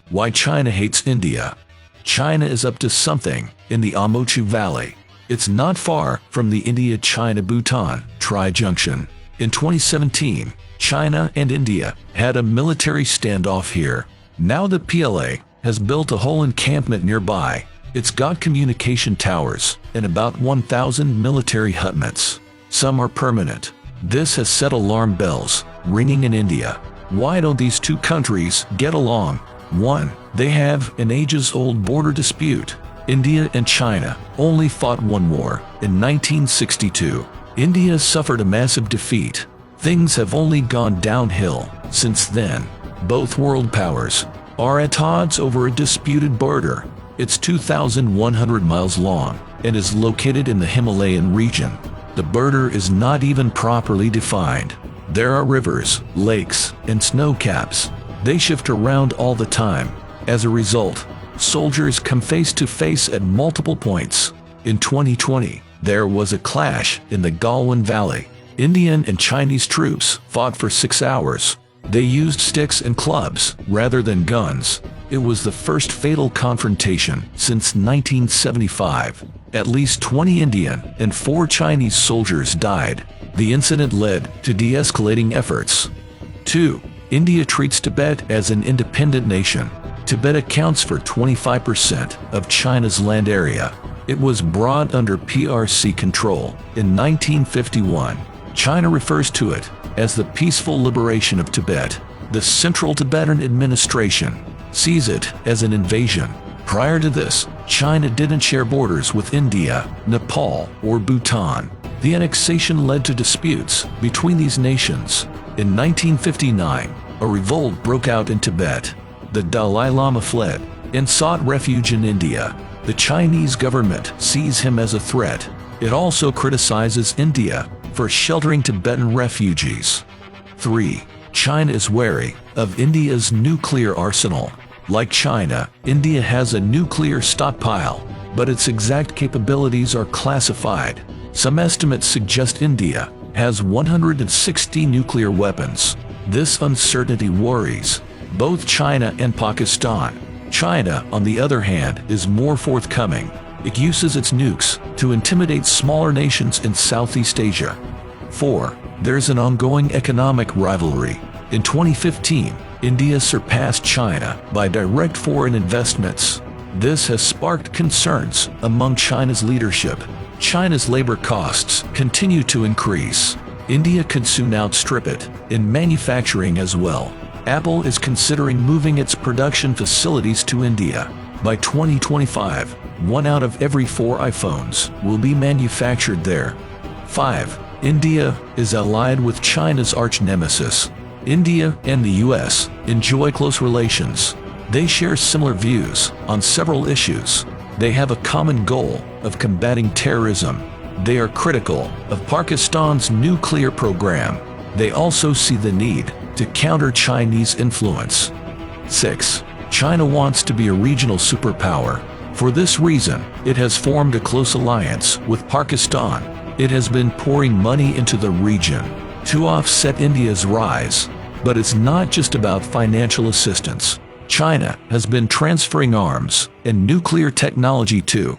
Why China hates India. China is up to something in the Tumultuous Valley. It's not far from the India-China-Bhutan tri-junction. In 2017, China and India had a military standoff here. Now the PLA has built a whole encampment nearby. It's got communication towers and about 1,000 military hutments. Some are permanent. This has set alarm bells ringing in India. Why don't these two countries get along? 1. They have an ages-old border dispute. India and China only fought one war in 1962. India suffered a massive defeat. Things have only gone downhill since then. Both world powers are at odds over a disputed border. It's 2,100 miles long and is located in the Himalayan region. The border is not even properly defined. There are rivers, lakes, and snow caps. They shift around all the time. As a result, soldiers come face to face at multiple points. In 2020, there was a clash in the Galwan Valley. Indian and Chinese troops fought for 6 hours. They used sticks and clubs rather than guns. It was the first fatal confrontation since 1975. At least 20 Indian and 4 Chinese soldiers died. The incident led to de-escalating efforts. 2. India treats Tibet as an independent nation. Tibet accounts for 25% of China's land area. It was brought under PRC control in 1951. China refers to it as the peaceful liberation of Tibet. The Central Tibetan Administration sees it as an invasion. Prior to this, China didn't share borders with India, Nepal, or Bhutan. The annexation led to disputes between these nations. In 1959, a revolt broke out in Tibet. The Dalai Lama fled and sought refuge in India. The Chinese government sees him as a threat. It also criticizes India for sheltering Tibetan refugees. 3. China is wary of India's nuclear arsenal. Like China, India has a nuclear stockpile, but its exact capabilities are classified. Some estimates suggest India has 160 nuclear weapons. This uncertainty worries both China and Pakistan. China, on the other hand, is more forthcoming. It uses its nukes to intimidate smaller nations in Southeast Asia. 4. There's an ongoing economic rivalry. In 2015, India surpassed China by direct foreign investments. This has sparked concerns among China's leadership. China's labor costs continue to increase. India could soon outstrip it in manufacturing as well. Apple is considering moving its production facilities to India. By 2025, 1 out of every 4 iPhones will be manufactured there. 5. India is allied with China's arch-nemesis. India and the US enjoy close relations. They share similar views on several issues. They have a common goal of combating terrorism. They are critical of Pakistan's nuclear program. They also see the need to counter Chinese influence. 6. China wants to be a regional superpower. For this reason, it has formed a close alliance with Pakistan. It has been pouring money into the region to offset India's rise. But it's not just about financial assistance. China has been transferring arms and nuclear technology too.